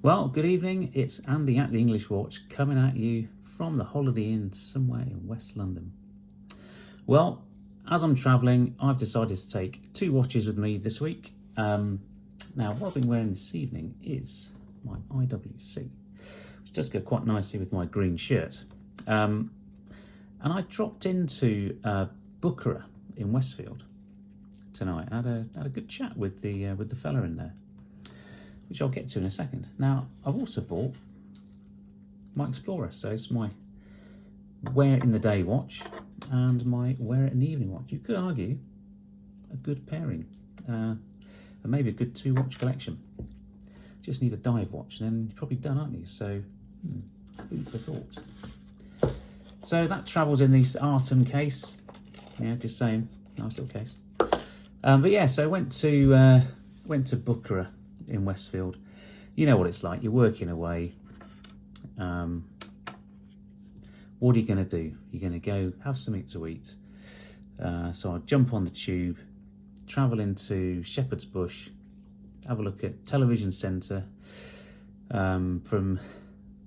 Well, good evening. It's Andy at the English Watch coming at you from the Holiday Inn somewhere in West London. Well, as I'm travelling, I've decided to take two watches with me this week. Now, what I've been wearing this evening is my IWC, which does go quite nicely with my green shirt. And I dropped into Bucherer in Westfield tonight and had a good chat with the fella in there, which I'll get to in a second. Now, I've also bought my Explorer, so it's my wear it in the day watch and my wear it in the evening watch. You could argue a good pairing, and maybe a good two watch collection. Just need a dive watch, and then you're probably done, aren't you? So, food for thought. So that travels in this Artem case. Yeah, just saying, nice little case. But yeah, so I went to Bucherer in Westfield. You know what it's like. You're working away. What are you going to do? You're going to go have something to eat. So I jump on the tube, travel into Shepherd's Bush, have a look at Television Centre from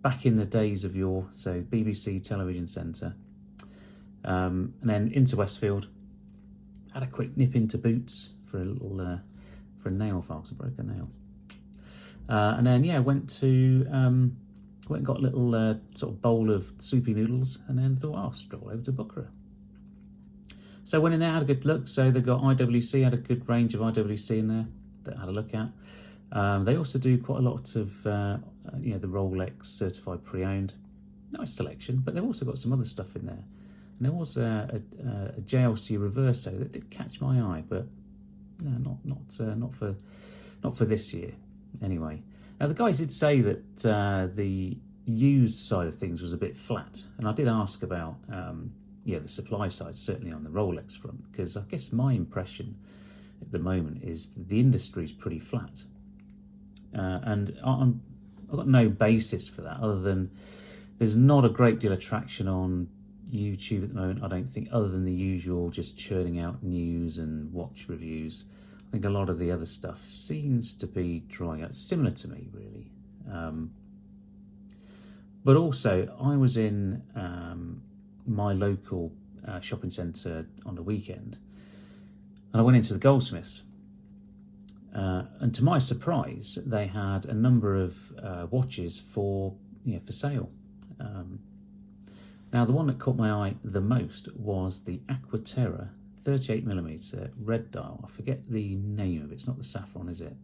back in the days of yore, so BBC Television Centre, and then into Westfield. Had a quick nip into Boots for a little for a nail file, because I broke a nail. And then yeah, went and got a little sort of bowl of soupy noodles, and then thought, I'll stroll over to Bucherer. So went in there, had a good look. So they got IWC, had a good range of IWC in there that I had a look at. They also do quite a lot of the Rolex certified pre-owned. Nice selection, but they've also got some other stuff in there. And there was a JLC Reverso that did catch my eye, but no, not for this year. Anyway, now the guys did say that the used side of things was a bit flat, and I did ask about the supply side, certainly on the Rolex front, because I guess my impression at the moment is the industry is pretty flat, and I've got no basis for that other than there's not a great deal of traction on YouTube at the moment, I don't think, other than the usual just churning out news and watch reviews. I think a lot of the other stuff seems to be drying out, similar to me, really. But also, I was in my local shopping centre on the weekend, and I went into the Goldsmiths. And to my surprise, they had a number of watches for sale. Now, the one that caught my eye the most was the Aquaterra 38mm red dial. I forget the name of it. It's not the saffron, is it?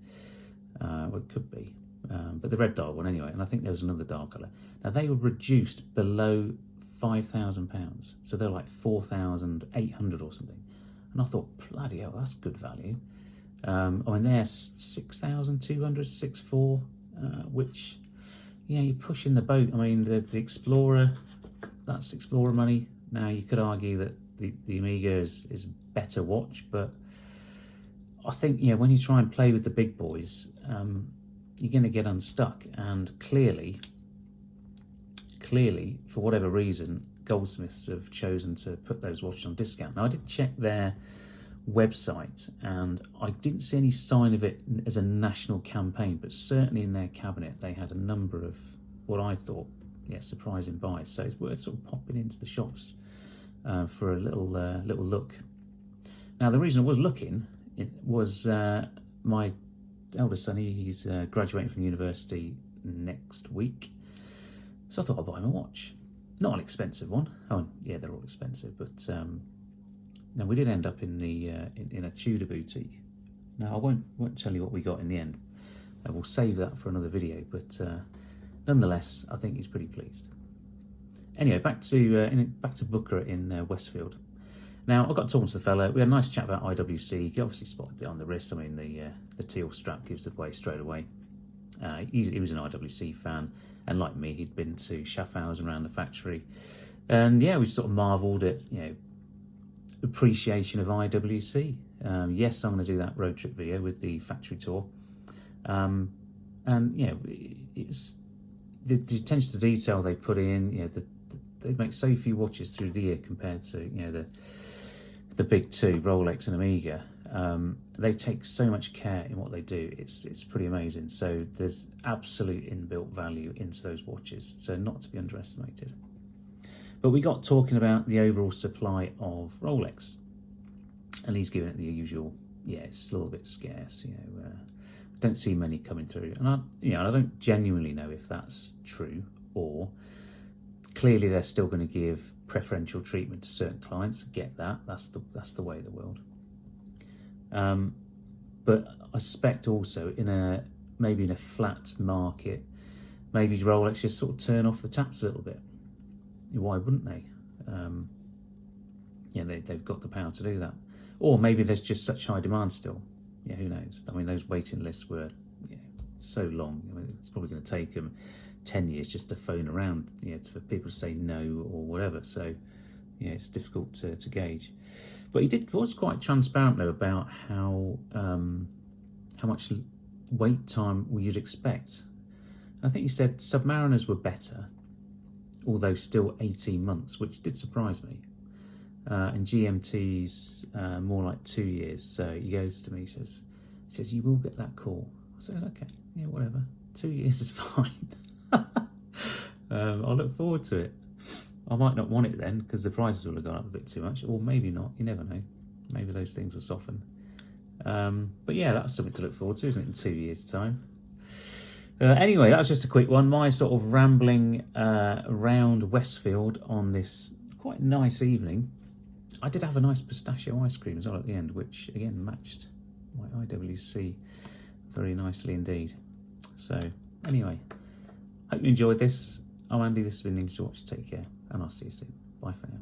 Well, it could be. But the red dial one anyway. And I think there was another dial colour. Now, they were reduced below £5,000. So they're like 4,800 or something. And I thought, bloody hell, that's good value. I mean, they're 6,200, 6,400, which, you're pushing the boat. I mean, the Explorer, that's Explorer money. Now, you could argue that the Omega is a better watch, but I think, when you try and play with the big boys, you're going to get unstuck. And clearly, for whatever reason, Goldsmiths have chosen to put those watches on discount. Now, I did check their website, and I didn't see any sign of it as a national campaign, but certainly in their cabinet, they had a number of what I thought, surprising buys. So it's worth sort of popping into the shops for a little look. Now, the reason I was looking, it was my eldest son. He's graduating from university next week, so I thought I'd buy him a watch. Not an expensive one. Oh, yeah, they're all expensive, but no, we did end up in a Tudor boutique. Now, I won't tell you what we got in the end. We'll save that for another video, but nonetheless, I think he's pretty pleased. Anyway, back to Bucherer in Westfield. Now, I got talking to the fella. We had a nice chat about IWC. He obviously spotted it on the wrist. I mean, the teal strap gives it away straight away. He was an IWC fan, and like me, he'd been to Schaffhausen around the factory, and we sort of marvelled at appreciation of IWC. Yes, I'm going to do that road trip video with the factory tour, and it's the attention to detail they put in. They make so few watches through the year compared to the big two, Rolex and Omega. They take so much care in what they do. It's pretty amazing. So there's absolute inbuilt value into those watches, so not to be underestimated. But we got talking about the overall supply of Rolex, and he's giving it the usual, yeah, it's a little bit scarce. Don't see many coming through, and I don't genuinely know if that's true, or clearly they're still going to give preferential treatment to certain clients. Get that? That's the way of the world. But I suspect also maybe in a flat market, maybe Rolex just sort of turn off the taps a little bit. Why wouldn't they? They've got the power to do that. Or maybe there's just such high demand still. Yeah, who knows? I mean, those waiting lists were so long. I mean, it's probably going to take them 10 years just to phone around, for people to say no or whatever. So, it's difficult to gauge. But he was quite transparent though about how much wait time you'd expect. I think he said Submariners were better, although still 18 months, which did surprise me. And GMT's more like 2 years. So he goes to me, he says, you will get that call. I said, okay, yeah, whatever. 2 years is fine. I'll look forward to it. I might not want it then because the prices will have gone up a bit too much, or maybe not. You never know. Maybe those things will soften. But yeah, that's something to look forward to, isn't it, in 2 years' time? Anyway, that was just a quick one. My sort of rambling around Westfield on this quite nice evening. I did have a nice pistachio ice cream as well at the end, which again matched my IWC very nicely indeed. So anyway, hope you enjoyed this. I'm Andy, this has been Things to Watch. Take care, and I'll see you soon. Bye for now.